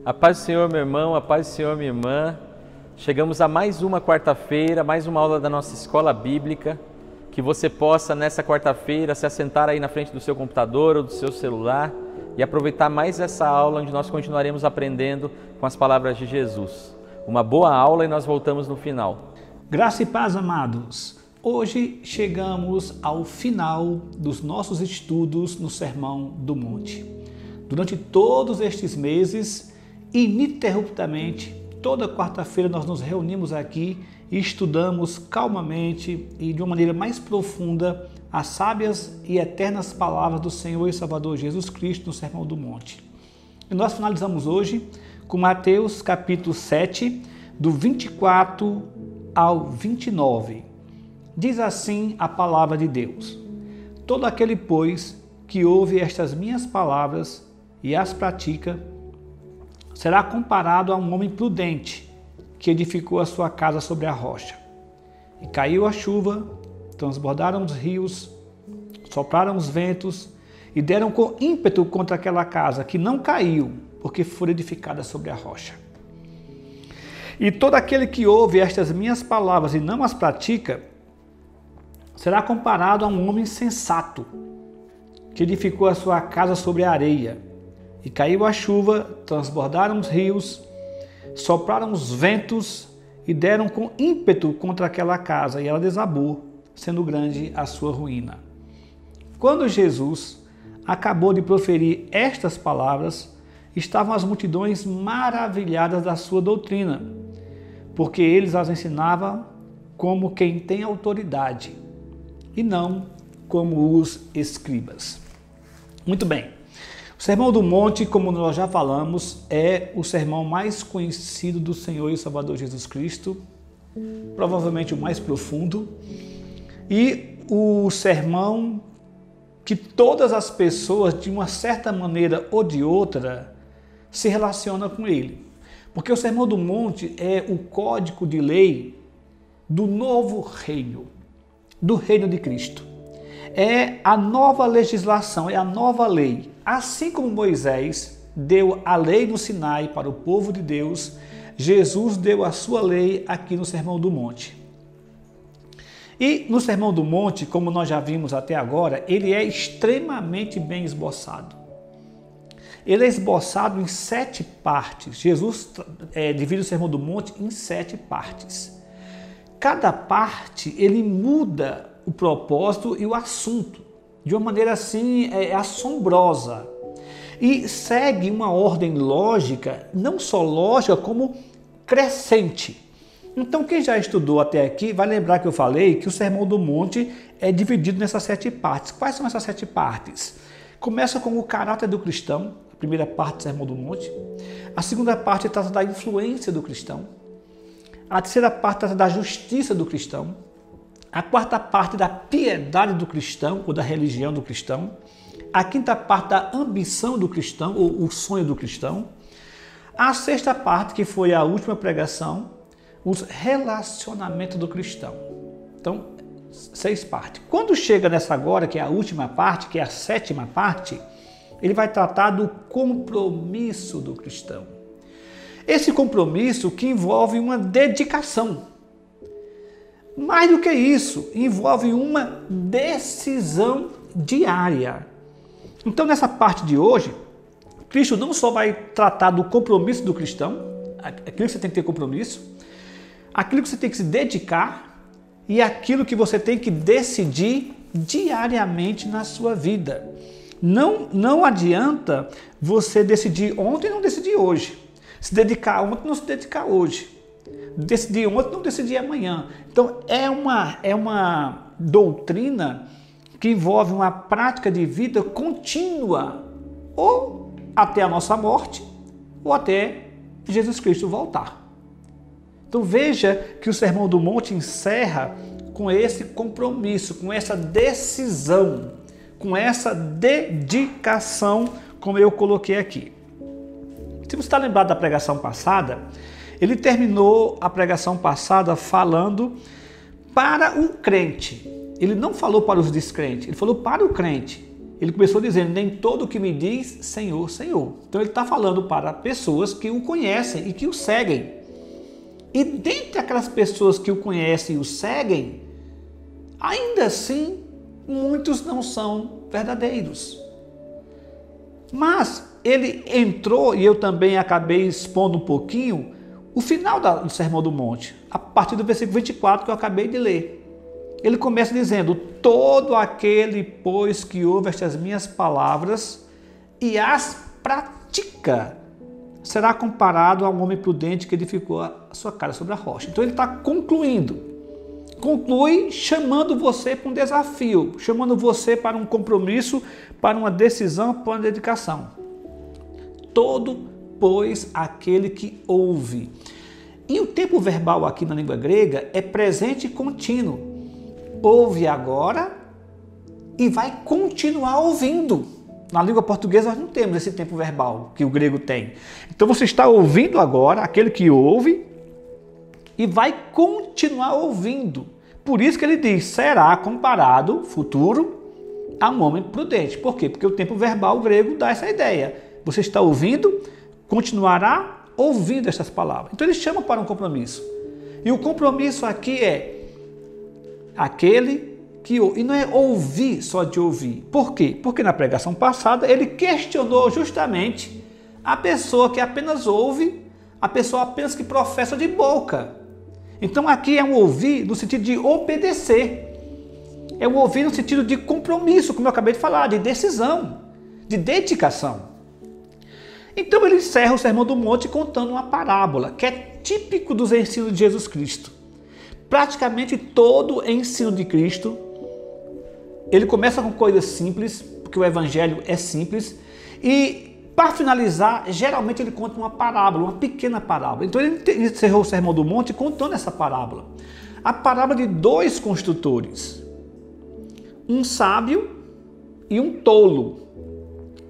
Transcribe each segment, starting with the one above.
A paz do Senhor, meu irmão, a paz do Senhor, minha irmã. Chegamos a mais uma quarta-feira, mais uma aula da nossa escola bíblica. Que você possa, nessa quarta-feira, se assentar aí na frente do seu computador ou do seu celular e aproveitar mais essa aula, onde nós continuaremos aprendendo com as palavras de Jesus. Uma boa aula e nós voltamos no final. Graça e paz, amados. Hoje chegamos ao final dos nossos estudos no Sermão do Monte. Durante todos estes meses, ininterruptamente, toda quarta-feira nós nos reunimos aqui e estudamos calmamente e de uma maneira mais profunda as sábias e eternas palavras do Senhor e Salvador Jesus Cristo no Sermão do Monte. E nós finalizamos hoje com Mateus capítulo 7, do 24 ao 29. Diz assim a palavra de Deus: todo aquele, pois, que ouve estas minhas palavras e as pratica, será comparado a um homem prudente que edificou a sua casa sobre a rocha. E caiu a chuva, transbordaram os rios, sopraram os ventos e deram com ímpeto contra aquela casa, que não caiu, porque foi edificada sobre a rocha. E todo aquele que ouve estas minhas palavras e não as pratica, será comparado a um homem sensato, que edificou a sua casa sobre a areia. E caiu a chuva, transbordaram os rios, sopraram os ventos e deram com ímpeto contra aquela casa, e ela desabou, sendo grande a sua ruína. Quando Jesus acabou de proferir estas palavras, estavam as multidões maravilhadas da sua doutrina, porque eles as ensinavam como quem tem autoridade, e não como os escribas. Muito bem. O Sermão do Monte, como nós já falamos, é o sermão mais conhecido do Senhor e Salvador Jesus Cristo, provavelmente o mais profundo, e o sermão que todas as pessoas, de uma certa maneira ou de outra, se relacionam com ele. Porque o Sermão do Monte é o código de lei do novo reino, do reino de Cristo. É a nova legislação, é a nova lei. Assim como Moisés deu a lei no Sinai para o povo de Deus, Jesus deu a sua lei aqui no Sermão do Monte. E no Sermão do Monte, como nós já vimos até agora, ele é extremamente bem esboçado. Ele é esboçado em 7 partes. Jesus divide o Sermão do Monte em 7 partes. Cada parte, ele muda o propósito e o assunto de uma maneira assim assombrosa, e segue uma ordem lógica, não só lógica, como crescente. Então, quem já estudou até aqui vai lembrar que eu falei que o Sermão do Monte é dividido nessas 7 partes. Quais são essas 7 partes? Começa com o caráter do cristão, a primeira parte do Sermão do Monte. A segunda parte trata da influência do cristão. A terceira parte trata da justiça do cristão. A quarta parte da piedade do cristão, ou da religião do cristão. A quinta parte da ambição do cristão, ou o sonho do cristão. A sexta parte, que foi a última pregação, os relacionamentos do cristão. Então, 6 partes. Quando chega nessa agora, que é a última parte, que é a 7ª parte, ele vai tratar do compromisso do cristão. Esse compromisso que envolve uma dedicação. Mais do que isso, envolve uma decisão diária. Então, nessa parte de hoje, Cristo não só vai tratar do compromisso do cristão, aquilo que você tem que ter compromisso, aquilo que você tem que se dedicar e aquilo que você tem que decidir diariamente na sua vida. Não adianta você decidir ontem e não decidir hoje. Se dedicar ontem, não se dedicar hoje. Decidir ontem, não decidir amanhã. Então, é uma doutrina que envolve uma prática de vida contínua, ou até a nossa morte, ou até Jesus Cristo voltar. Então, veja que o Sermão do Monte encerra com esse compromisso, com essa decisão, com essa dedicação, como eu coloquei aqui. Se você está lembrado da pregação passada, ele terminou a pregação passada falando para o crente. Ele não falou para os descrentes, ele falou para o crente. Ele começou dizendo, nem todo o que me diz Senhor, Senhor. Então ele está falando para pessoas que o conhecem e que o seguem. E dentre aquelas pessoas que o conhecem e o seguem, ainda assim, muitos não são verdadeiros. Mas ele entrou, e eu também acabei expondo um pouquinho, o final do Sermão do Monte, a partir do versículo 24 que eu acabei de ler. Ele começa dizendo, todo aquele, pois, que ouve estas minhas palavras e as pratica, será comparado a um homem prudente que edificou a sua casa sobre a rocha. Então ele está concluindo. Conclui chamando você para um desafio, chamando você para um compromisso, para uma decisão, para uma dedicação. Todo, pois, aquele que ouve. E o tempo verbal aqui na língua grega é presente contínuo. Ouve agora e vai continuar ouvindo. Na língua portuguesa nós não temos esse tempo verbal que o grego tem. Então você está ouvindo agora, aquele que ouve, e vai continuar ouvindo. Por isso que ele diz, será comparado, futuro, a um homem prudente. Por quê? Porque o tempo verbal grego dá essa ideia. Você está ouvindo, continuará ouvindo essas palavras. Então ele chama para um compromisso. E o compromisso aqui é aquele que ouve. E não é ouvir só de ouvir. Por quê? Porque na pregação passada ele questionou justamente a pessoa que apenas ouve, a pessoa apenas que professa de boca. Então aqui é um ouvir no sentido de obedecer. É um ouvir no sentido de compromisso, como eu acabei de falar, de decisão, de dedicação. Então ele encerra o Sermão do Monte contando uma parábola, que é típico dos ensinos de Jesus Cristo. Praticamente todo ensino de Cristo, ele começa com coisas simples, porque o Evangelho é simples, e para finalizar, geralmente ele conta uma parábola, uma pequena parábola. Então ele encerrou o Sermão do Monte contando essa parábola. A parábola de dois construtores, um sábio e um tolo.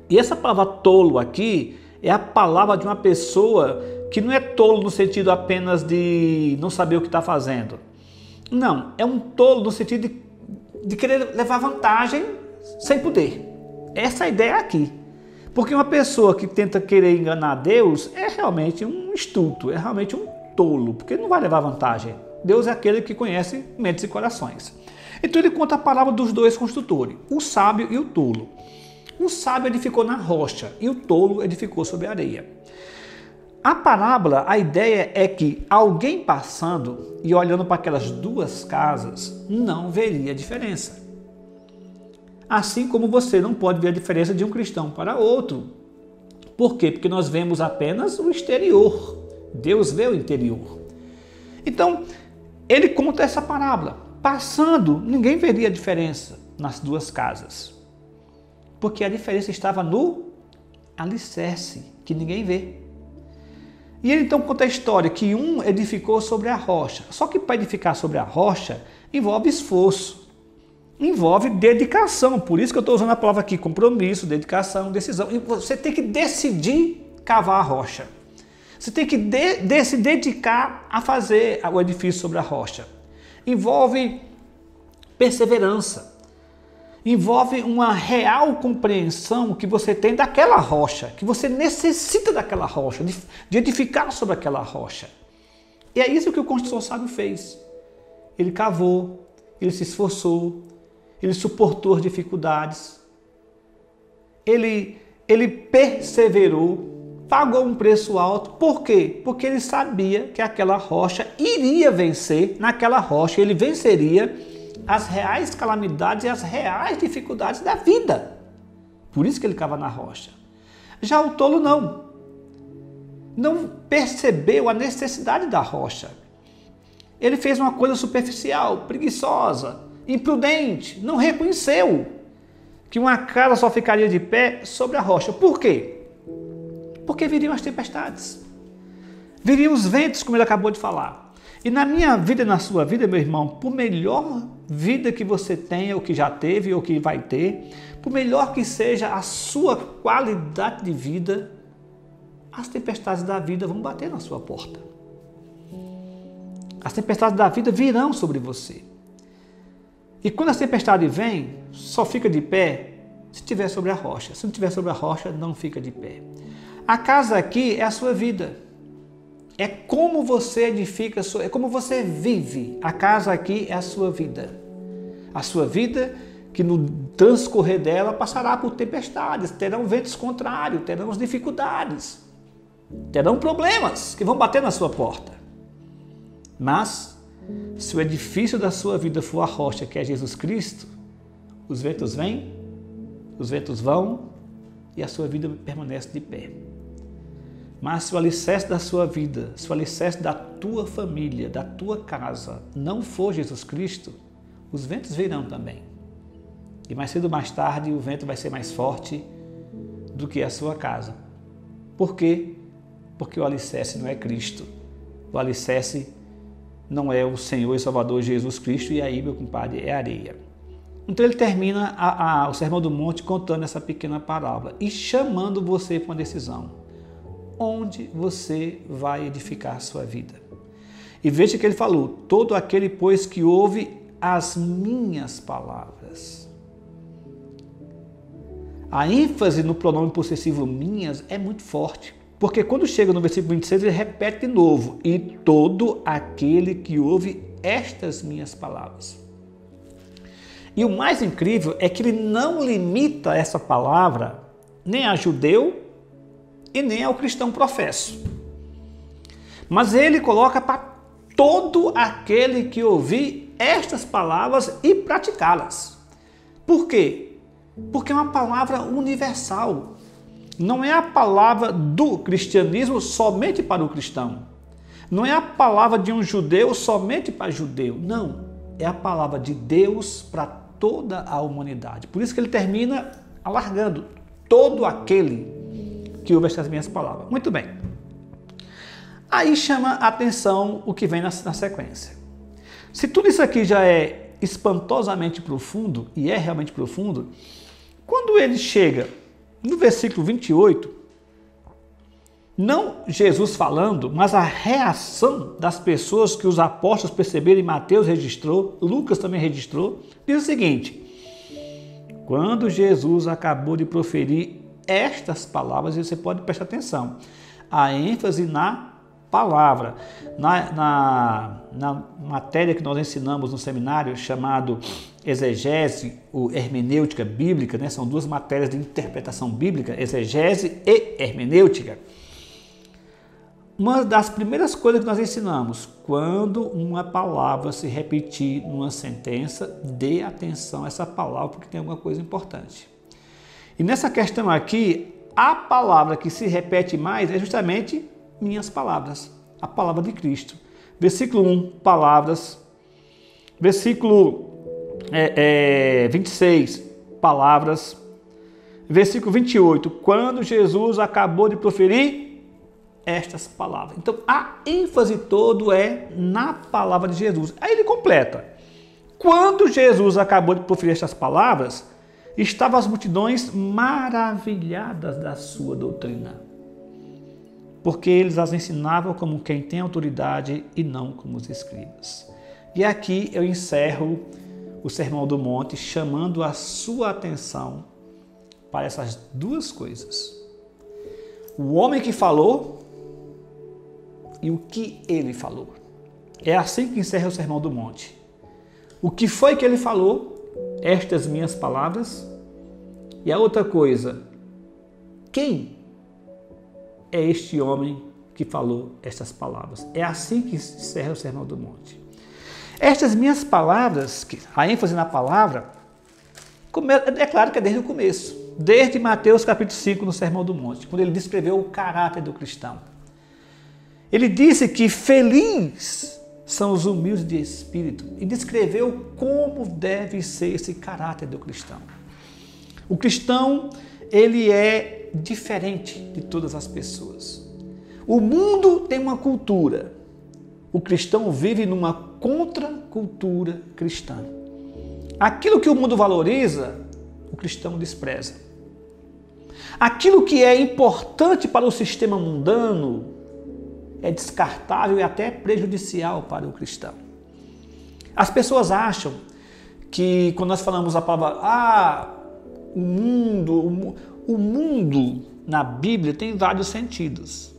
E essa palavra tolo aqui é a palavra de uma pessoa que não é tolo no sentido apenas de não saber o que está fazendo. Não, é um tolo no sentido de querer levar vantagem sem poder. Essa é a ideia aqui. Porque uma pessoa que tenta querer enganar Deus é realmente um estulto, é realmente um tolo, porque ele não vai levar vantagem. Deus é aquele que conhece mentes e corações. Então ele conta a palavra dos dois construtores, o sábio e o tolo. O sábio edificou na rocha e o tolo edificou sobre a areia. A parábola, a ideia é que alguém passando e olhando para aquelas duas casas não veria a diferença. Assim como você não pode ver a diferença de um cristão para outro. Por quê? Porque nós vemos apenas o exterior. Deus vê o interior. Então, ele conta essa parábola. Passando, ninguém veria a diferença nas duas casas. Porque a diferença estava no alicerce, que ninguém vê. E ele então conta a história que um edificou sobre a rocha. Só que para edificar sobre a rocha envolve esforço, envolve dedicação. Por isso que eu estou usando a palavra aqui, compromisso, dedicação, decisão. E você tem que decidir cavar a rocha. Você tem que se dedicar a fazer o edifício sobre a rocha. Envolve perseverança. Envolve uma real compreensão que você tem daquela rocha, que você necessita daquela rocha, de edificar sobre aquela rocha. E é isso que o construtor sábio fez. Ele cavou, ele se esforçou, ele suportou as dificuldades, ele perseverou, pagou um preço alto. Por quê? Porque ele sabia que aquela rocha iria vencer, naquela rocha ele venceria as reais calamidades e as reais dificuldades da vida. Por isso que ele cava na rocha. Já o tolo não percebeu a necessidade da rocha. Ele fez uma coisa superficial, preguiçosa, imprudente, não reconheceu que uma casa só ficaria de pé sobre a rocha. Por quê? Porque viriam as tempestades, viriam os ventos, como ele acabou de falar. E na minha vida e na sua vida, meu irmão, por melhor vida que você tenha, ou que já teve, ou que vai ter, por melhor que seja a sua qualidade de vida, as tempestades da vida vão bater na sua porta. As tempestades da vida virão sobre você. E quando a tempestade vem, só fica de pé se estiver sobre a rocha. Se não estiver sobre a rocha, não fica de pé. A casa aqui é a sua vida. É como você edifica, é como você vive. A casa aqui é a sua vida. A sua vida que no transcorrer dela passará por tempestades, terão ventos contrários, terão dificuldades, terão problemas que vão bater na sua porta. Mas, se o edifício da sua vida for a rocha, que é Jesus Cristo, os ventos vêm, os ventos vão e a sua vida permanece de pé. Mas se o alicerce da sua vida, se o alicerce da tua família, da tua casa não for Jesus Cristo, os ventos virão também. E mais cedo ou mais tarde o vento vai ser mais forte do que a sua casa. Por quê? Porque o alicerce não é Cristo. O alicerce não é o Senhor e Salvador Jesus Cristo, e aí, meu compadre, é areia. Então ele termina o Sermão do Monte contando essa pequena parábola e chamando você para uma decisão. Onde você vai edificar a sua vida? E veja que ele falou, todo aquele, pois, que ouve as minhas palavras. A ênfase no pronome possessivo minhas é muito forte, porque quando chega no versículo 26, ele repete de novo, e todo aquele que ouve estas minhas palavras. E o mais incrível é que ele não limita essa palavra nem a judeu e nem ao cristão professo. Mas ele coloca para todo aquele que ouvir estas palavras e praticá-las. Por quê? Porque é uma palavra universal. Não é a palavra do cristianismo somente para o cristão. Não é a palavra de um judeu somente para judeu. Não. É a palavra de Deus para toda a humanidade. Por isso que ele termina alargando todo aquele que ouve estas minhas palavras. Muito bem. Aí chama a atenção o que vem na sequência. Se tudo isso aqui já é espantosamente profundo, e é realmente profundo, quando ele chega no versículo 28, não Jesus falando, mas a reação das pessoas que os apóstolos perceberam, e Mateus registrou, Lucas também registrou, diz o seguinte: quando Jesus acabou de proferir estas palavras, e você pode prestar atenção, a ênfase na palavra, na matéria que nós ensinamos no seminário, chamado exegese ou hermenêutica bíblica, né? São duas matérias de interpretação bíblica, exegese e hermenêutica. Uma das primeiras coisas que nós ensinamos, quando uma palavra se repetir numa sentença, dê atenção a essa palavra, porque tem alguma coisa importante. E nessa questão aqui, a palavra que se repete mais é justamente minhas palavras, a palavra de Cristo. Versículo 1, palavras. Versículo 26, palavras. Versículo 28, quando Jesus acabou de proferir estas palavras. Então, a ênfase todo é na palavra de Jesus. Aí ele completa. Quando Jesus acabou de proferir estas palavras, estavam as multidões maravilhadas da sua doutrina, porque eles as ensinavam como quem tem autoridade e não como os escribas. E aqui eu encerro o Sermão do Monte chamando a sua atenção para essas duas coisas. O homem que falou e o que ele falou. É assim que encerra o Sermão do Monte. O que foi que ele falou? Estas minhas palavras. E a outra coisa, quem é este homem que falou estas palavras? É assim que encerra o Sermão do Monte. Estas minhas palavras, a ênfase na palavra, é claro que é desde o começo, desde Mateus capítulo 5 no Sermão do Monte, quando ele descreveu o caráter do cristão. Ele disse que feliz são os humildes de espírito e descreveu como deve ser esse caráter do cristão. O cristão, ele é diferente de todas as pessoas. O mundo tem uma cultura. O cristão vive numa contracultura cristã. Aquilo que o mundo valoriza, o cristão despreza. Aquilo que é importante para o sistema mundano é descartável e até prejudicial para o cristão. As pessoas acham que quando nós falamos a palavra, O mundo na Bíblia tem vários sentidos.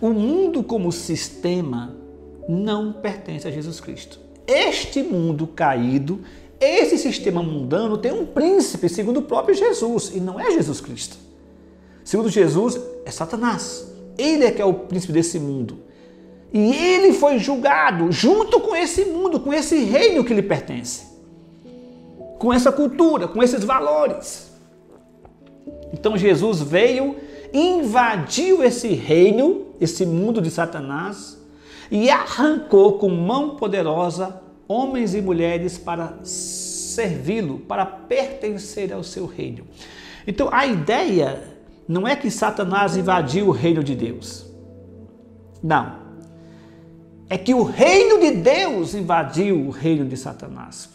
O mundo como sistema não pertence a Jesus Cristo. Este mundo caído, esse sistema mundano tem um príncipe, segundo o próprio Jesus, e não é Jesus Cristo. Segundo Jesus, é Satanás. Ele é que é o príncipe desse mundo. E ele foi julgado junto com esse mundo, com esse reino que lhe pertence. Com essa cultura, com esses valores. Então Jesus veio, invadiu esse reino, esse mundo de Satanás, e arrancou com mão poderosa homens e mulheres para servi-lo, para pertencer ao seu reino. Então a ideia não é que Satanás invadiu o reino de Deus. Não. É que o reino de Deus invadiu o reino de Satanás.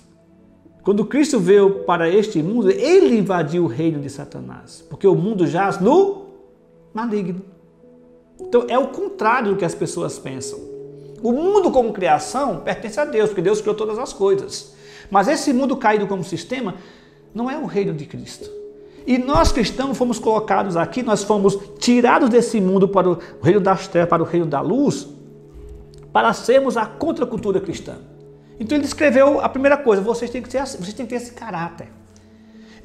Quando Cristo veio para este mundo, ele invadiu o reino de Satanás, porque o mundo jaz no maligno. Então é o contrário do que as pessoas pensam. O mundo como criação pertence a Deus, porque Deus criou todas as coisas. Mas esse mundo caído como sistema não é o reino de Cristo. E nós cristãos fomos colocados aqui, nós fomos tirados desse mundo para o reino das trevas, para o reino da luz, para sermos a contracultura cristã. Então ele escreveu a primeira coisa, vocês têm que ter esse caráter.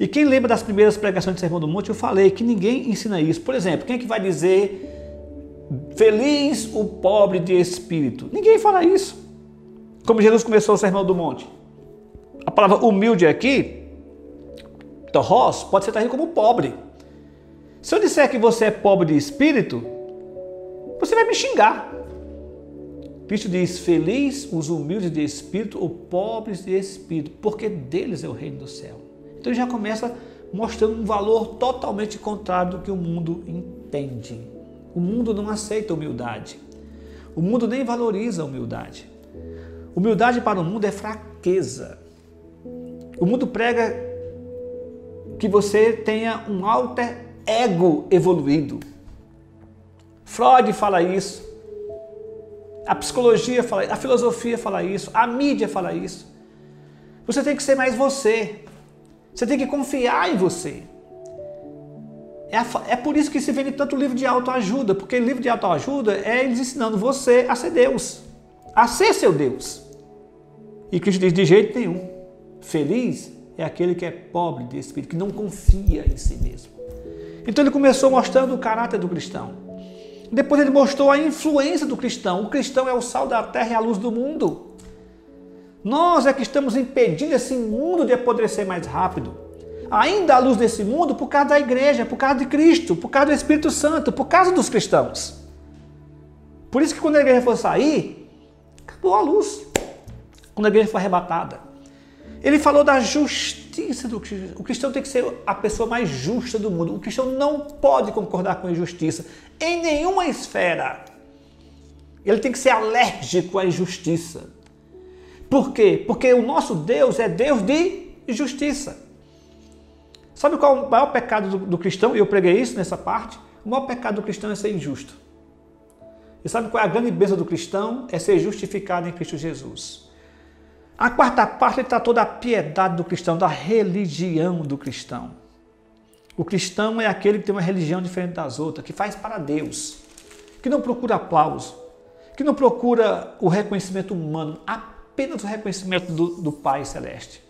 E quem lembra das primeiras pregações do Sermão do Monte, eu falei que ninguém ensina isso. Por exemplo, quem é que vai dizer feliz o pobre de espírito? Ninguém fala isso. Como Jesus começou o Sermão do Monte. A palavra humilde aqui, torros, pode ser traduzido como pobre. Se eu disser que você é pobre de espírito, você vai me xingar. Cristo diz, feliz os humildes de espírito ou pobres de espírito, porque deles é o reino do céu. Então ele já começa mostrando um valor totalmente contrário do que o mundo entende. O mundo não aceita humildade. O mundo nem valoriza a humildade. Humildade para o mundo é fraqueza. O mundo prega que você tenha um alter ego evoluído. Freud fala isso. A psicologia fala isso, a filosofia fala isso, a mídia fala isso. Você tem que ser mais você. Você tem que confiar em você. É por isso que se vende tanto livro de autoajuda, porque livro de autoajuda é eles ensinando você a ser Deus, a ser seu Deus. E Cristo diz, de jeito nenhum. Feliz é aquele que é pobre de espírito, que não confia em si mesmo. Então ele começou mostrando o caráter do cristão. Depois ele mostrou a influência do cristão. O cristão é o sal da terra e a luz do mundo. Nós é que estamos impedindo esse mundo de apodrecer mais rápido. Ainda a luz desse mundo por causa da igreja, por causa de Cristo, por causa do Espírito Santo, por causa dos cristãos. Por isso que quando a igreja for sair, acabou a luz. Quando a igreja for arrebatada. Ele falou da justiça do cristão. O cristão tem que ser a pessoa mais justa do mundo. O cristão não pode concordar com a injustiça em nenhuma esfera. Ele tem que ser alérgico à injustiça. Por quê? Porque o nosso Deus é Deus de justiça. Sabe qual é o maior pecado do cristão? E eu preguei isso nessa parte. O maior pecado do cristão é ser injusto. E sabe qual é a grande bênção do cristão? É ser justificado em Cristo Jesus. A quarta parte ele tratou da piedade do cristão, da religião do cristão. O cristão é aquele que tem uma religião diferente das outras, que faz para Deus, que não procura aplauso, que não procura o reconhecimento humano, apenas o reconhecimento do Pai Celeste.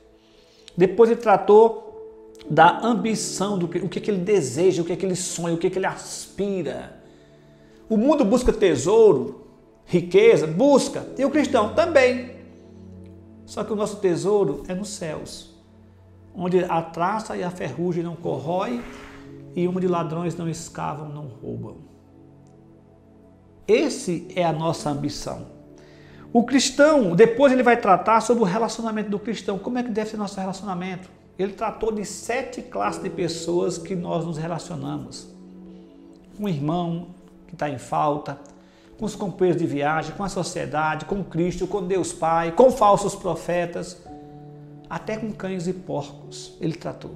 Depois ele tratou da ambição, o que ele deseja, o que ele sonha, o que ele aspira. O mundo busca tesouro, riqueza, busca, e o cristão também. Só que o nosso tesouro é nos céus, onde a traça e a ferrugem não corrói e onde ladrões não escavam, não roubam. Esse é a nossa ambição. O cristão, depois ele vai tratar sobre o relacionamento do cristão. Como é que deve ser nosso relacionamento? Ele tratou de 7 classes de pessoas que nós nos relacionamos. Com o irmão que está em falta, com os companheiros de viagem, com a sociedade, com Cristo, com Deus Pai, com falsos profetas, até com cães e porcos ele tratou.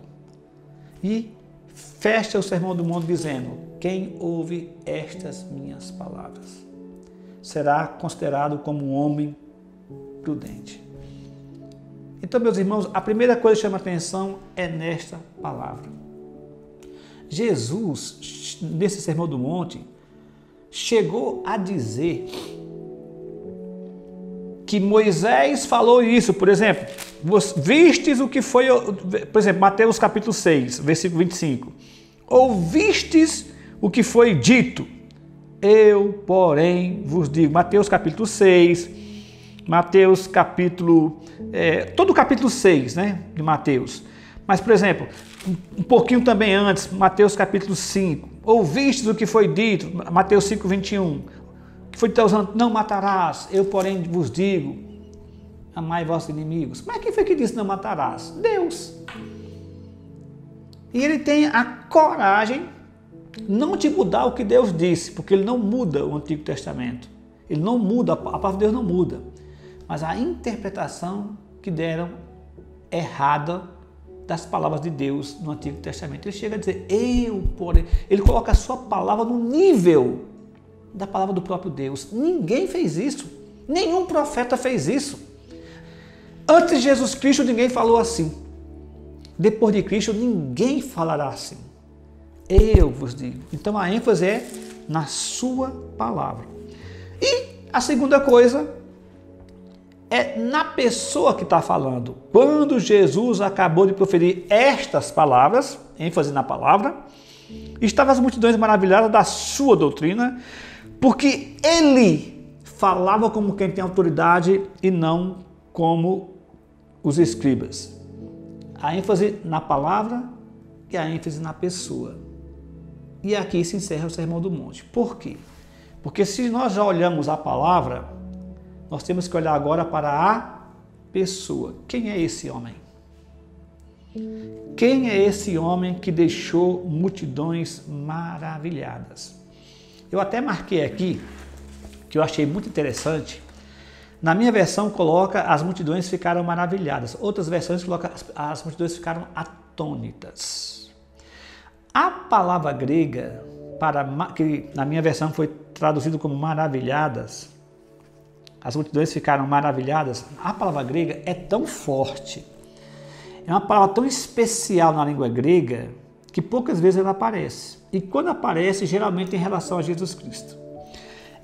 E fecha o Sermão do Monte dizendo, quem ouve estas minhas palavras será considerado como um homem prudente. Então, meus irmãos, a primeira coisa que chama a atenção é nesta palavra. Jesus, nesse Sermão do Monte, chegou a dizer que Moisés falou isso, por exemplo, vistes o que foi, por exemplo, Mateus capítulo 6, versículo 25, ouvistes o que foi dito, eu, porém, vos digo, Mateus capítulo 6, Mateus capítulo, todo o capítulo 6, né, de Mateus, mas, por exemplo, um pouquinho também antes, Mateus capítulo 5, ouvistes o que foi dito, Mateus 5, 21, que foi usando, não matarás, eu porém vos digo, amai vossos inimigos. Mas quem foi que disse não matarás? Deus. E ele tem a coragem não de mudar o que Deus disse, porque ele não muda o Antigo Testamento. Ele não muda, a palavra de Deus não muda. Mas a interpretação que deram errada das palavras de Deus no Antigo Testamento. Ele chega a dizer, eu porém, ele coloca a sua palavra no nível da palavra do próprio Deus. Ninguém fez isso. Nenhum profeta fez isso. Antes de Jesus Cristo, ninguém falou assim. Depois de Cristo, ninguém falará assim. Eu vos digo. Então a ênfase é na sua palavra. E a segunda coisa é na pessoa que está falando. Quando Jesus acabou de proferir estas palavras, ênfase na palavra, estavam as multidões maravilhadas da sua doutrina, porque ele falava como quem tem autoridade e não como os escribas. A ênfase na palavra e a ênfase na pessoa. E aqui se encerra o Sermão do Monte. Por quê? Porque se nós já olhamos a palavra, nós temos que olhar agora para a pessoa. Quem é esse homem? Quem é esse homem que deixou multidões maravilhadas? Eu até marquei aqui, que eu achei muito interessante. Na minha versão coloca as multidões ficaram maravilhadas. Outras versões colocam as multidões ficaram atônitas. A palavra grega, que na minha versão foi traduzido como maravilhadas, as multidões ficaram maravilhadas, a palavra grega é tão forte, é uma palavra tão especial na língua grega, que poucas vezes ela aparece. E quando aparece, geralmente em relação a Jesus Cristo.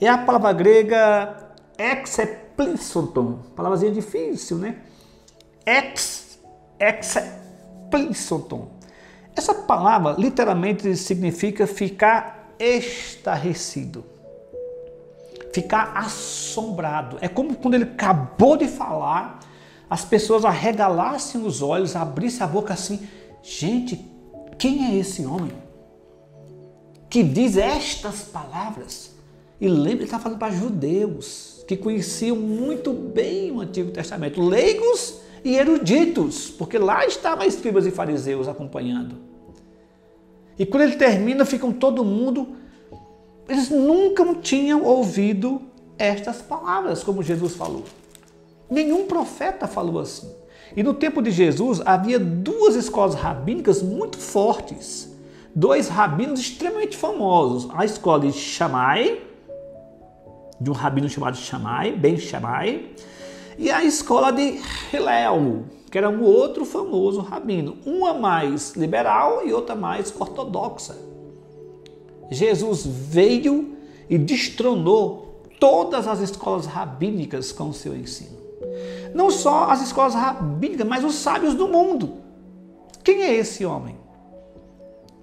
É a palavra grega exeplissoton, palavrazinha difícil, né? Exeplissoton. Essa palavra literalmente significa ficar estarrecido, ficar assombrado. É como quando ele acabou de falar, as pessoas arregalassem os olhos, abrissem a boca assim, gente, quem é esse homem que diz estas palavras? E lembra, ele está falando para judeus que conheciam muito bem o Antigo Testamento, leigos e eruditos, porque lá estavam escribas e fariseus acompanhando. E quando ele termina, ficam todo mundo, eles nunca tinham ouvido estas palavras, como Jesus falou. Nenhum profeta falou assim. E no tempo de Jesus havia duas escolas rabínicas muito fortes. Dois rabinos extremamente famosos. A escola de Shammai, de um rabino chamado Shammai, Ben Shammai, e a escola de Hillel, que era um outro famoso rabino. Uma mais liberal e outra mais ortodoxa. Jesus veio e destronou todas as escolas rabínicas com o seu ensino. Não só as escolas rabínicas, mas os sábios do mundo. Quem é esse homem?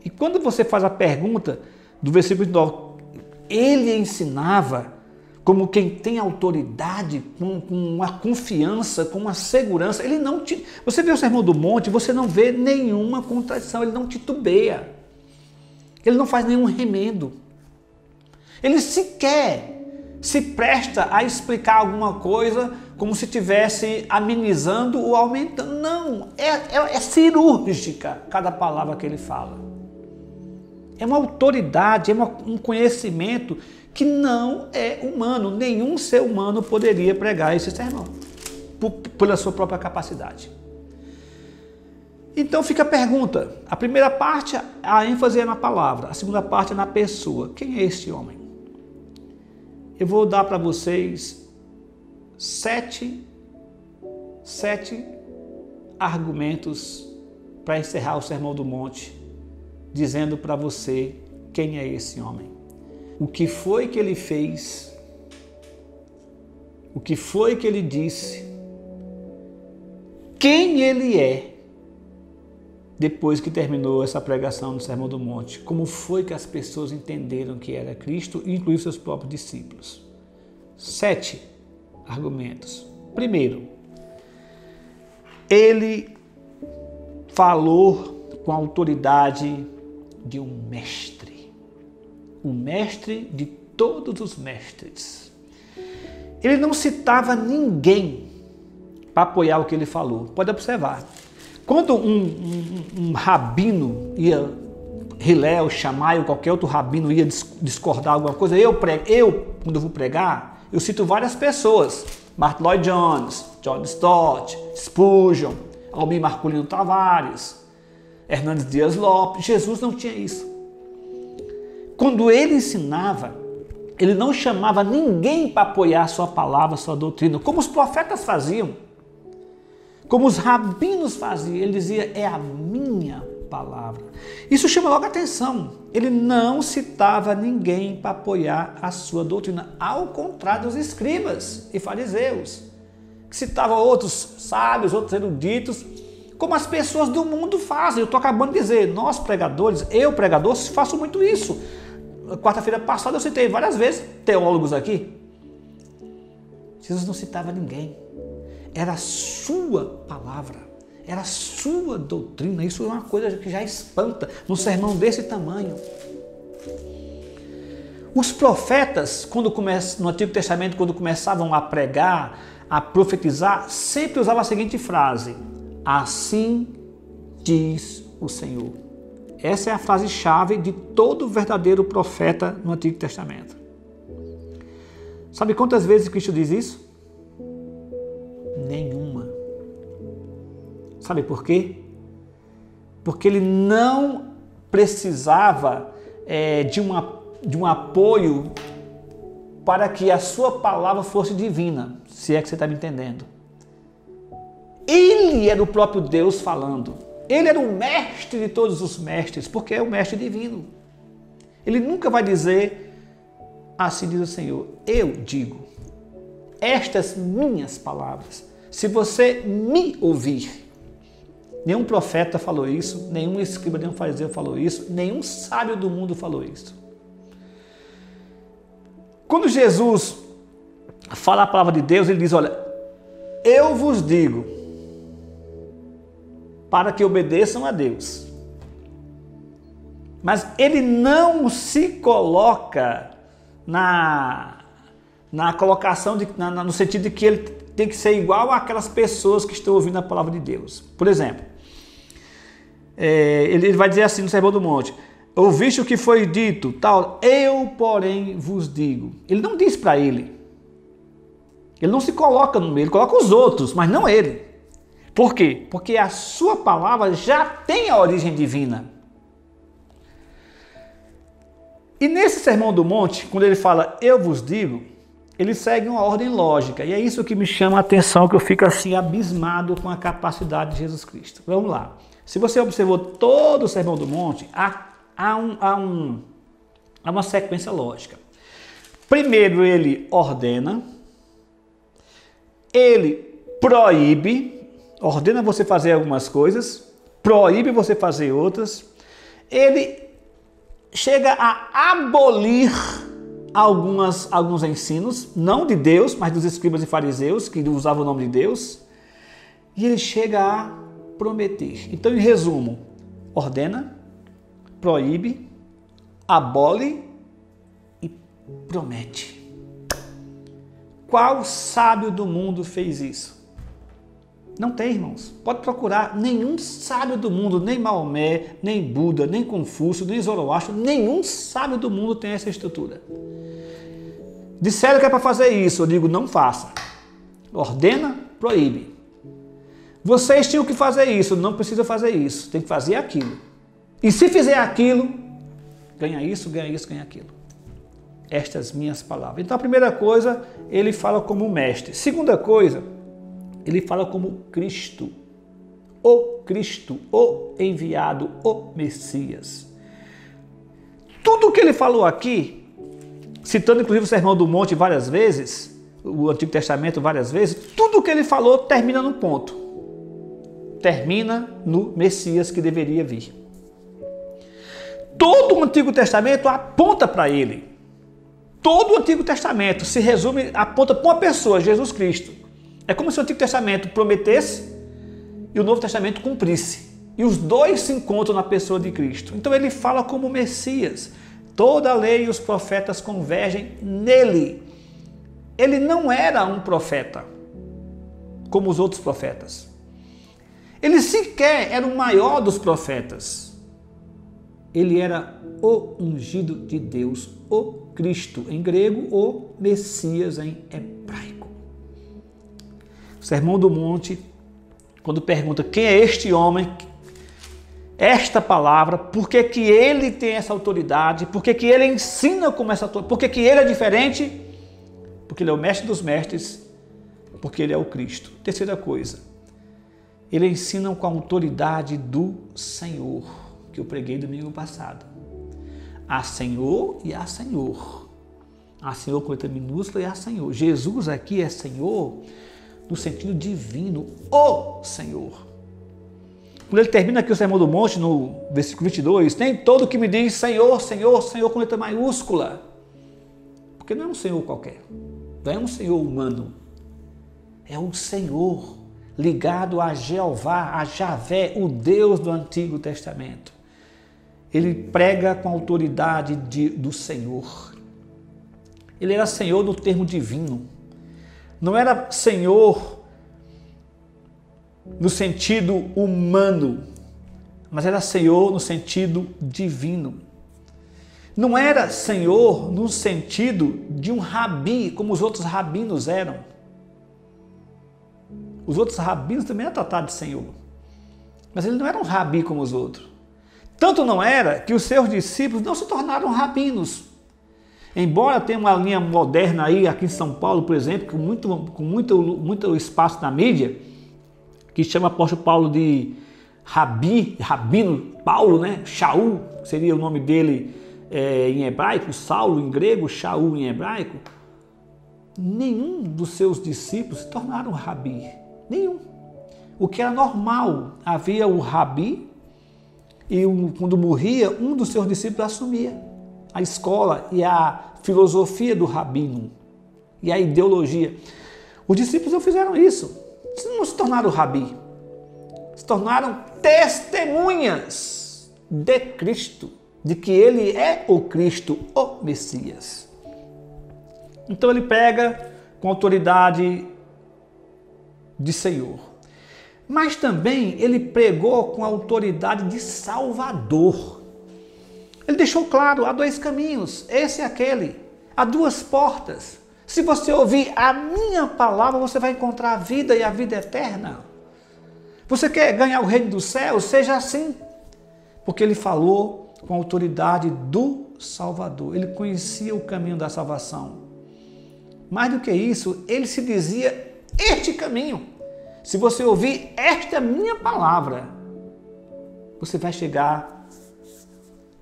E quando você faz a pergunta do versículo 9, ele ensinava como quem tem autoridade, com uma confiança, com uma segurança. Ele não Você vê o Sermão do Monte, você não vê nenhuma contradição, ele não titubeia. Ele não faz nenhum remendo. Ele sequer se presta a explicar alguma coisa como se estivesse amenizando ou aumentando. Não, é cirúrgica cada palavra que ele fala. É uma autoridade, é um conhecimento que não é humano. Nenhum ser humano poderia pregar esse sermão, pela sua própria capacidade. Então fica a pergunta. A primeira parte, a ênfase é na palavra. A segunda parte é na pessoa. Quem é este homem? Eu vou dar para vocês sete argumentos para encerrar o Sermão do Monte dizendo para você quem é esse homem. O que foi que ele fez? O que foi que ele disse? Quem ele é? Depois que terminou essa pregação no Sermão do Monte, como foi que as pessoas entenderam que era Cristo, incluindo seus próprios discípulos? 7 argumentos. Primeiro, ele falou com a autoridade de um mestre, o mestre de todos os mestres. Ele não citava ninguém para apoiar o que ele falou. Pode observar. Quando um rabino ia, Hillel, Shammai ou qualquer outro rabino ia discordar alguma coisa, quando eu vou pregar, eu cito várias pessoas. Martin Lloyd Jones, John Stott, Spurgeon, Almir Marculino Tavares, Hernandes Dias Lopes. Jesus não tinha isso. Quando ele ensinava, ele não chamava ninguém para apoiar sua palavra, sua doutrina, como os profetas faziam. Como os rabinos faziam, ele dizia, é a minha palavra. Isso chama logo a atenção. Ele não citava ninguém para apoiar a sua doutrina, ao contrário dos escribas e fariseus, que citavam outros sábios, outros eruditos, como as pessoas do mundo fazem. Eu estou acabando de dizer, nós pregadores, eu pregador, faço muito isso. Quarta-feira passada eu citei várias vezes teólogos aqui. Jesus não citava ninguém. Era a sua palavra, era a sua doutrina. Isso é uma coisa que já espanta num sermão desse tamanho. Os profetas, no Antigo Testamento, quando começavam a pregar, a profetizar, sempre usavam a seguinte frase: assim diz o Senhor. Essa é a frase-chave de todo verdadeiro profeta no Antigo Testamento. Sabe quantas vezes Cristo diz isso? Nenhuma. Sabe por quê? Porque ele não precisava de um apoio para que a sua palavra fosse divina, se é que você está me entendendo. Ele era o próprio Deus falando. Ele era o mestre de todos os mestres, porque é o mestre divino. Ele nunca vai dizer, assim diz o Senhor, eu digo estas minhas palavras, se você me ouvir. Nenhum profeta falou isso, nenhum escriba, nenhum fariseu falou isso, nenhum sábio do mundo falou isso. Quando Jesus fala a palavra de Deus, ele diz, olha, eu vos digo, para que obedeçam a Deus. Mas ele não se coloca na colocação, no sentido de que ele tem que ser igual àquelas pessoas que estão ouvindo a palavra de Deus. Por exemplo, ele vai dizer assim no Sermão do Monte, ouviste o que foi dito, tal, eu, porém, vos digo. Ele não diz para ele. Ele não se coloca no meio, ele coloca os outros, mas não ele. Por quê? Porque a sua palavra já tem a origem divina. E nesse Sermão do Monte, quando ele fala, eu vos digo, ele segue uma ordem lógica. E é isso que me chama a atenção, que eu fico assim abismado com a capacidade de Jesus Cristo. Vamos lá. Se você observou todo o Sermão do Monte, há uma sequência lógica. Primeiro ele ordena, ele proíbe, ordena você fazer algumas coisas, proíbe você fazer outras, ele chega a abolir alguns ensinos, não de Deus, mas dos escribas e fariseus, que usavam o nome de Deus, e ele chega a prometer. Então, em resumo, ordena, proíbe, abole e promete. Qual sábio do mundo fez isso? Não tem, irmãos. Pode procurar. Nenhum sábio do mundo, nem Maomé, nem Buda, nem Confúcio, nem Zoroastro, nenhum sábio do mundo tem essa estrutura. Disseram que é para fazer isso. Eu digo, não faça. Ordena, proíbe. Vocês tinham que fazer isso. Não precisa fazer isso. Tem que fazer aquilo. E se fizer aquilo, ganha isso, ganha isso, ganha aquilo. Estas minhas palavras. Então a primeira coisa, ele fala como mestre. Segunda coisa, ele fala como Cristo, o enviado, o Messias. tudo o que ele falou aqui, citando inclusive o Sermão do Monte várias vezes, o Antigo Testamento várias vezes, tudo o que ele falou termina num ponto. Termina no Messias que deveria vir. Todo o Antigo Testamento aponta para ele. Todo o Antigo Testamento se resume, aponta para uma pessoa, Jesus Cristo. É como se o Antigo Testamento prometesse e o Novo Testamento cumprisse. E os dois se encontram na pessoa de Cristo. Então ele fala como Messias. Toda a lei e os profetas convergem nele. Ele não era um profeta, como os outros profetas. Ele sequer era o maior dos profetas. Ele era o ungido de Deus, o Cristo em grego, o Messias em hebraico. O Sermão do Monte, quando pergunta quem é este homem, esta palavra, por que que ele tem essa autoridade, por que que ele ensina como essa autoridade, por que que ele é diferente? Porque ele é o mestre dos mestres, porque ele é o Cristo. Terceira coisa, ele ensina com a autoridade do Senhor, que eu preguei domingo passado. Há Senhor e há Senhor. Há Senhor com letra minúscula e há Senhor. Jesus aqui é Senhor no sentido divino, o Senhor. Quando ele termina aqui o Sermão do Monte, no versículo 22, nem todo que me diz Senhor, Senhor, Senhor com letra maiúscula. Porque não é um Senhor qualquer, não é um Senhor humano. É um Senhor ligado a Jeová, a Javé, o Deus do Antigo Testamento. Ele prega com a autoridade do Senhor. Ele era Senhor no termo divino. Não era Senhor no sentido humano, mas era Senhor no sentido divino. Não era Senhor no sentido de um rabi, como os outros rabinos eram. Os outros rabinos também eram tratados de Senhor, mas ele não era um rabi como os outros. Tanto não era que os seus discípulos não se tornaram rabinos. Embora tenha uma linha moderna aí, aqui em São Paulo, por exemplo, com muito espaço na mídia, que chama o apóstolo Paulo de Rabino Paulo, né? Shaul, seria o nome dele em hebraico, Saulo em grego, Shaul em hebraico. Nenhum dos seus discípulos se tornaram rabi, nenhum. O que era normal, havia o rabi e quando morria, um dos seus discípulos assumia a escola e a filosofia do rabino e a ideologia. Os discípulos não fizeram isso. Eles não se tornaram rabi. Se tornaram testemunhas de Cristo, de que ele é o Cristo, o Messias. Então ele pega com autoridade de Senhor. Mas também ele pregou com autoridade de Salvador. Ele deixou claro, há dois caminhos, esse e aquele, há duas portas. Se você ouvir a minha palavra, você vai encontrar a vida e a vida eterna. Você quer ganhar o reino dos céus? Seja assim. Porque ele falou com a autoridade do Salvador. Ele conhecia o caminho da salvação. Mais do que isso, ele se dizia este caminho. Se você ouvir esta minha palavra, você vai chegar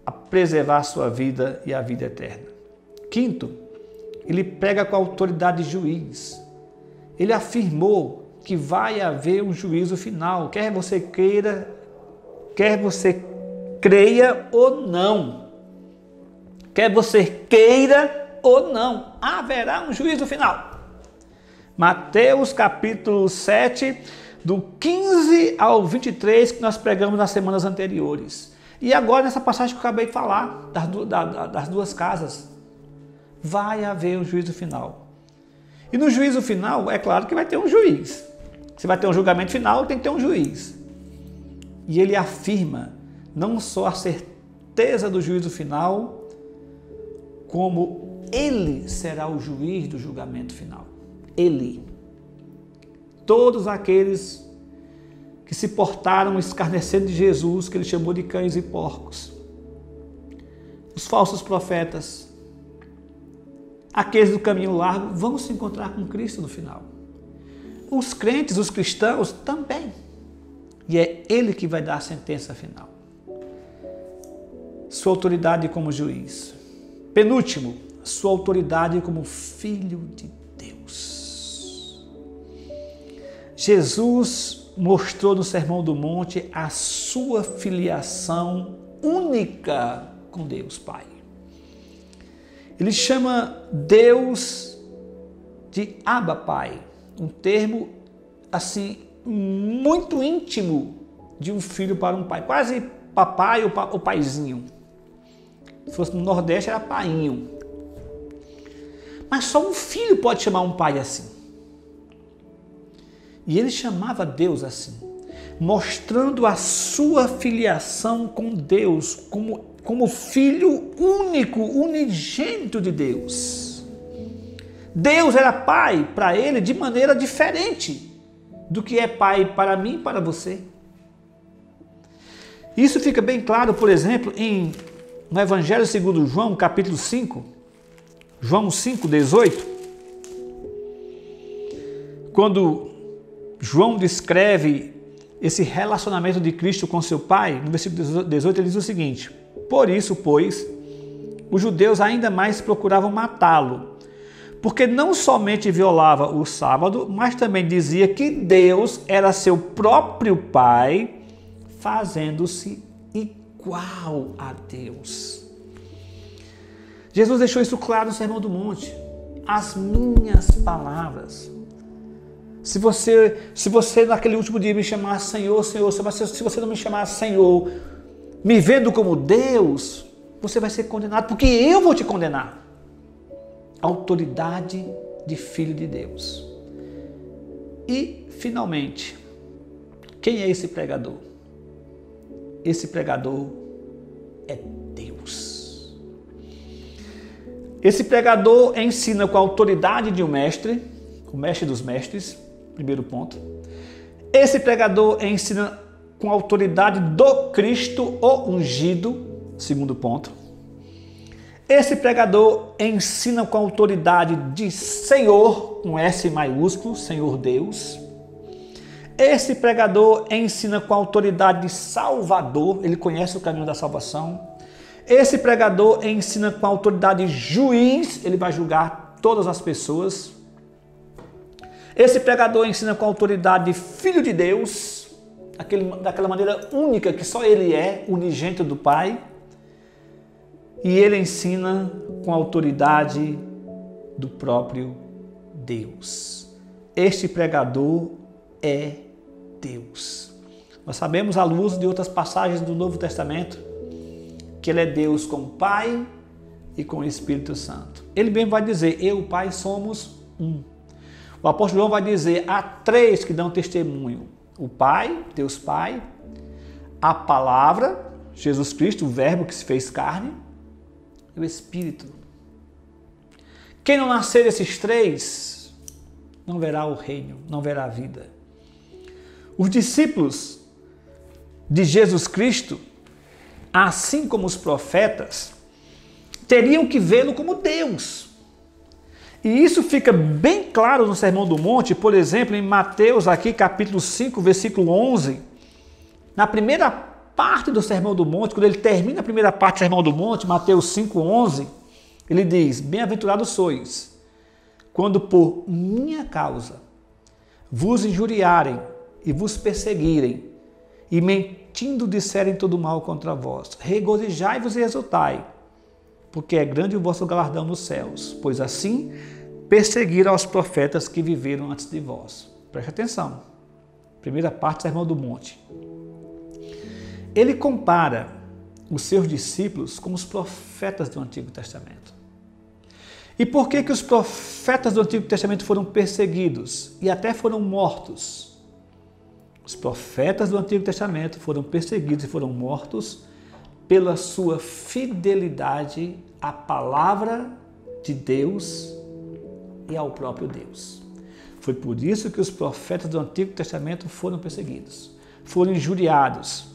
a preservar a sua vida e a vida eterna. Quinto, ele prega com a autoridade de juiz. Ele afirmou que vai haver um juízo final, quer você queira, quer você creia ou não. Quer você queira ou não, haverá um juízo final. Mateus capítulo 7, do 15 ao 23, que nós pregamos nas semanas anteriores. E agora nessa passagem que eu acabei de falar, das duas casas, vai haver um juízo final. E no juízo final, é claro que vai ter um juiz. Se vai ter um julgamento final, tem que ter um juiz. E ele afirma não só a certeza do juízo final, como ele será o juiz do julgamento final. Ele. Todos aqueles que se portaram escarnecendo de Jesus, que ele chamou de cães e porcos. Os falsos profetas, aqueles do caminho largo, vão se encontrar com Cristo no final. Os crentes, os cristãos também. E é ele que vai dar a sentença final. sua autoridade como juiz. Penúltimo, sua autoridade como filho de Deus. Jesus mostrou no Sermão do Monte a sua filiação única com Deus Pai. Ele chama Deus de Abba Pai, um termo assim muito íntimo de um filho para um pai, quase papai ou paizinho. Se fosse no Nordeste era painho. Mas só um filho pode chamar um pai assim. E ele chamava Deus assim, mostrando a sua filiação com Deus como filho único, unigênito de Deus. Deus era pai para ele de maneira diferente do que é pai para mim e para você. Isso fica bem claro, por exemplo, no Evangelho segundo João, capítulo 5, João 5:18, quando João descreve esse relacionamento de Cristo com seu Pai, no versículo 18 ele diz o seguinte: por isso, pois, os judeus ainda mais procuravam matá-lo, porque não somente violava o sábado, mas também dizia que Deus era seu próprio Pai, fazendo-se igual a Deus. Jesus deixou isso claro no Sermão do Monte. As minhas palavras. Se você naquele último dia me chamar Senhor, Senhor, se você não me chamar Senhor, me vendo como Deus, você vai ser condenado, porque eu vou te condenar. Autoridade de Filho de Deus. E, finalmente, quem é esse pregador? Esse pregador é Deus. Esse pregador ensina com a autoridade de um mestre, o mestre dos mestres, primeiro ponto. Esse pregador ensina com a autoridade do Cristo, o ungido, segundo ponto. Esse pregador ensina com a autoridade de Senhor, com S maiúsculo, Senhor Deus. Esse pregador ensina com a autoridade de Salvador, ele conhece o caminho da salvação. Esse pregador ensina com a autoridade de juiz, ele vai julgar todas as pessoas. Esse pregador ensina com a autoridade de Filho de Deus, daquela maneira única que só ele é, unigênito do Pai. E ele ensina com a autoridade do próprio Deus. Este pregador é Deus. Nós sabemos, à luz de outras passagens do Novo Testamento, que ele é Deus com o Pai e com o Espírito Santo. Ele mesmo vai dizer, eu e o Pai somos um. O apóstolo João vai dizer, há três que dão testemunho. O Pai, Deus Pai, a Palavra, Jesus Cristo, o Verbo que se fez carne, e o Espírito. Quem não nascer desses três, não verá o reino, não verá a vida. Os discípulos de Jesus Cristo, assim como os profetas, teriam que vê-lo como Deus. E isso fica bem claro no Sermão do Monte, por exemplo, em Mateus, aqui, capítulo 5, versículo 11. Na primeira parte do Sermão do Monte, quando ele termina a primeira parte do Sermão do Monte, Mateus 5, 11, ele diz, bem-aventurados sois, quando por minha causa vos injuriarem e vos perseguirem, e mentindo disserem todo mal contra vós, regozijai-vos e exultai, porque é grande o vosso galardão nos céus, pois assim perseguiram os profetas que viveram antes de vós. Preste atenção. Primeira parte do Sermão do Monte. Ele compara os seus discípulos com os profetas do Antigo Testamento. E por que os profetas do Antigo Testamento foram perseguidos e até foram mortos? Os profetas do Antigo Testamento foram perseguidos e foram mortos pela sua fidelidade à palavra de Deus e ao próprio Deus. Foi por isso que os profetas do Antigo Testamento foram perseguidos, foram injuriados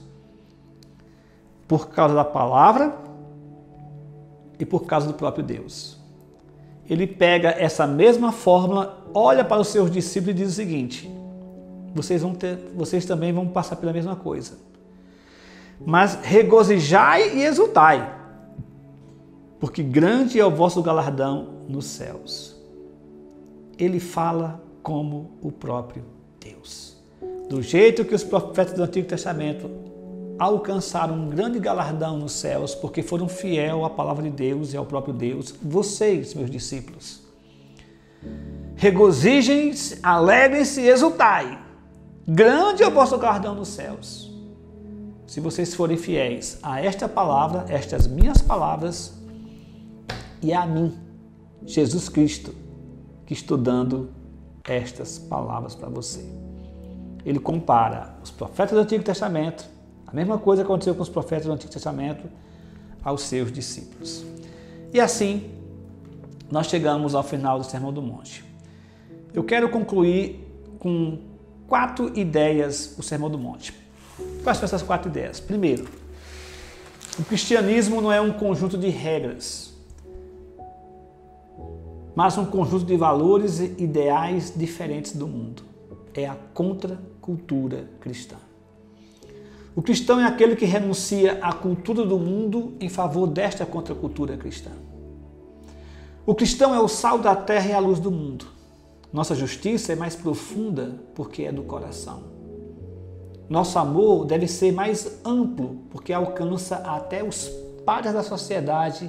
por causa da palavra e por causa do próprio Deus. Ele pega essa mesma fórmula, olha para os seus discípulos e diz o seguinte: vocês também vão passar pela mesma coisa. Mas regozijai e exultai, porque grande é o vosso galardão nos céus. Ele fala como o próprio Deus. Do jeito que os profetas do Antigo Testamento alcançaram um grande galardão nos céus, porque foram fiel à palavra de Deus e ao próprio Deus, vocês, meus discípulos, regozijem-se, alegrem-se e exultai. Grande é o vosso galardão nos céus. Se vocês forem fiéis a esta palavra, estas minhas palavras, e a mim, Jesus Cristo, que estou dando estas palavras para você. Ele compara os profetas do Antigo Testamento, a mesma coisa que aconteceu com os profetas do Antigo Testamento, aos seus discípulos. E assim, nós chegamos ao final do Sermão do Monte. Eu quero concluir com 4 ideias do Sermão do Monte. Quais são essas 4 ideias? Primeiro, o cristianismo não é um conjunto de regras, mas um conjunto de valores e ideais diferentes do mundo. É a contracultura cristã. O cristão é aquele que renuncia à cultura do mundo em favor desta contracultura cristã. O cristão é o sal da terra e a luz do mundo. Nossa justiça é mais profunda porque é do coração. Nosso amor deve ser mais amplo porque alcança até os pares da sociedade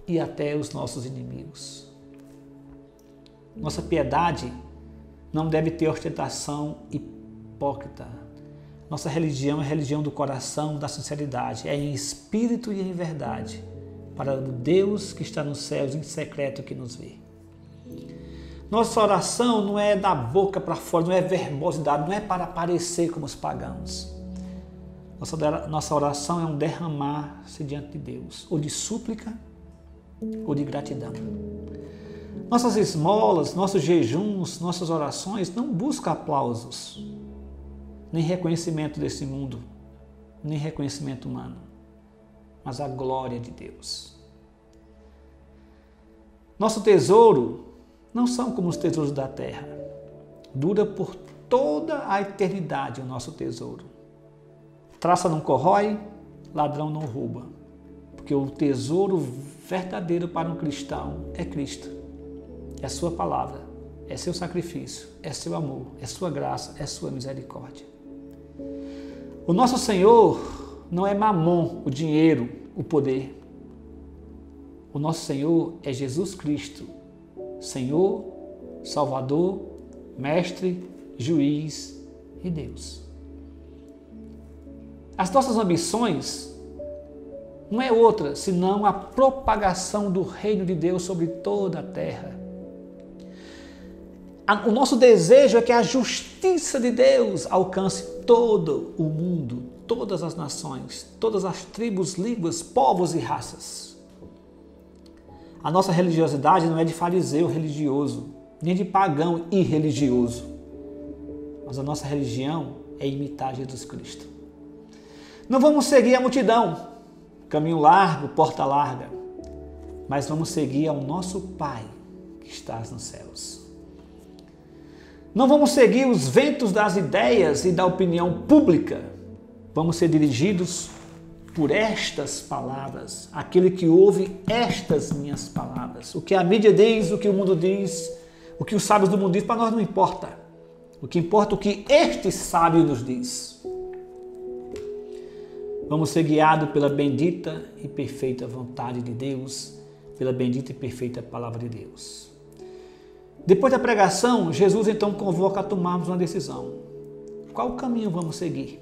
e até os nossos inimigos. Nossa piedade não deve ter ostentação hipócrita. Nossa religião é a religião do coração, da sinceridade. É em espírito e em verdade, para o Deus que está nos céus, em secreto, que nos vê. Nossa oração não é da boca para fora, não é verbosidade, não é para parecer como os pagãos. Nossa oração é um derramar-se diante de Deus, ou de súplica, ou de gratidão. Nossas esmolas, nossos jejuns, nossas orações não buscam aplausos, nem reconhecimento desse mundo, nem reconhecimento humano, mas a glória de Deus. Nosso tesouro não são como os tesouros da terra. Dura por toda a eternidade o nosso tesouro. Traça não corrói, ladrão não rouba, porque o tesouro verdadeiro para um cristão é Cristo. É a sua palavra, é seu sacrifício, é seu amor, é sua graça, é sua misericórdia. O nosso Senhor não é Mamon, o dinheiro, o poder. O nosso Senhor é Jesus Cristo, Senhor, Salvador, Mestre, Juiz e Deus. As nossas ambições não é outra senão a propagação do reino de Deus sobre toda a terra. O nosso desejo é que a justiça de Deus alcance todo o mundo, todas as nações, todas as tribos, línguas, povos e raças. A nossa religiosidade não é de fariseu religioso, nem de pagão irreligioso, mas a nossa religião é imitar Jesus Cristo. Não vamos seguir a multidão, caminho largo, porta larga, mas vamos seguir ao nosso Pai que estás nos céus. Não vamos seguir os ventos das ideias e da opinião pública. Vamos ser dirigidos por estas palavras. Aquele que ouve estas minhas palavras. O que a mídia diz, o que o mundo diz, o que os sábios do mundo dizem, para nós não importa. O que importa é o que este sábio nos diz. Vamos ser guiados pela bendita e perfeita vontade de Deus, pela bendita e perfeita palavra de Deus. Depois da pregação, Jesus então convoca a tomarmos uma decisão. Qual caminho vamos seguir?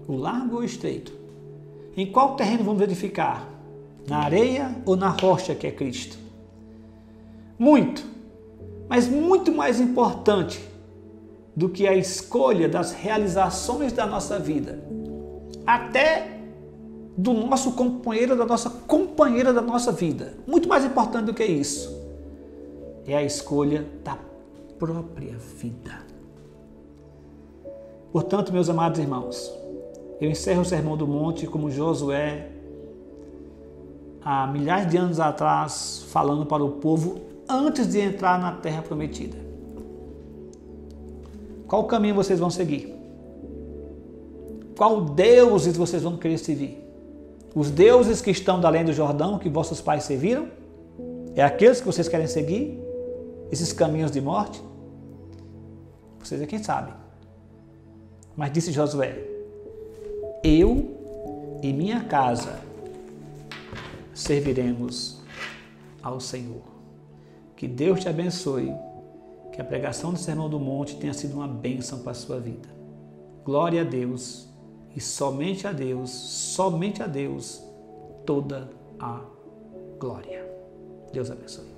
O largo ou o estreito? Em qual terreno vamos edificar? Na areia ou na rocha que é Cristo? Muito, mas muito mais importante do que a escolha das realizações da nossa vida, até do nosso companheiro, da nossa companheira da nossa vida. Muito mais importante do que isso é a escolha da própria vida. Portanto, meus amados irmãos, eu encerro o Sermão do Monte como Josué, há milhares de anos atrás, falando para o povo antes de entrar na Terra Prometida. Qual caminho vocês vão seguir? qual deuses vocês vão querer servir? Os deuses que estão da além do Jordão, que vossos pais serviram? É aqueles que vocês querem seguir? Esses caminhos de morte? Vocês é quem sabe. Mas disse Josué: eu e minha casa serviremos ao Senhor. Que Deus te abençoe. Que a pregação do Sermão do Monte tenha sido uma bênção para a sua vida. Glória a Deus e somente a Deus, toda a glória. Deus abençoe.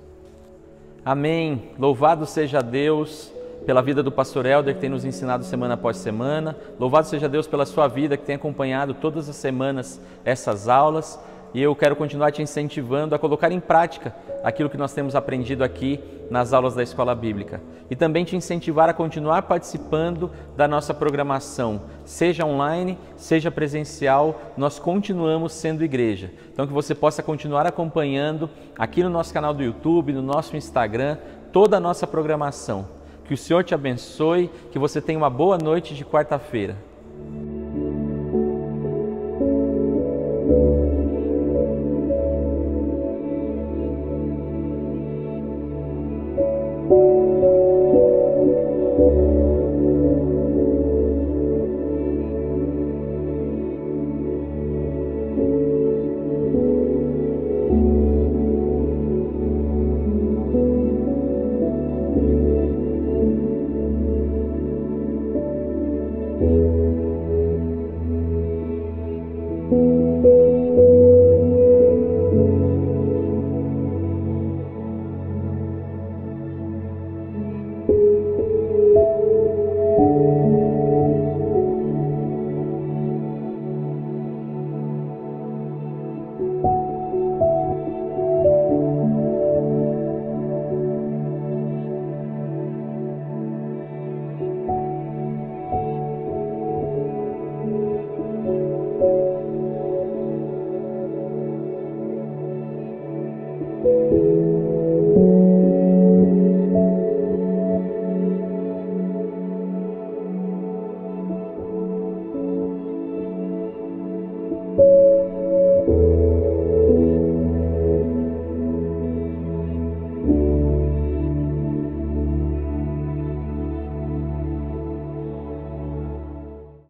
Amém. Louvado seja Deus pela vida do pastor Helder, que tem nos ensinado semana após semana. Louvado seja Deus pela sua vida, que tem acompanhado todas as semanas essas aulas. E eu quero continuar te incentivando a colocar em prática aquilo que nós temos aprendido aqui nas aulas da Escola Bíblica. E também te incentivar a continuar participando da nossa programação, seja online, seja presencial, nós continuamos sendo igreja. Então que você possa continuar acompanhando aqui no nosso canal do YouTube, no nosso Instagram, toda a nossa programação. Que o Senhor te abençoe, que você tenha uma boa noite de quarta-feira.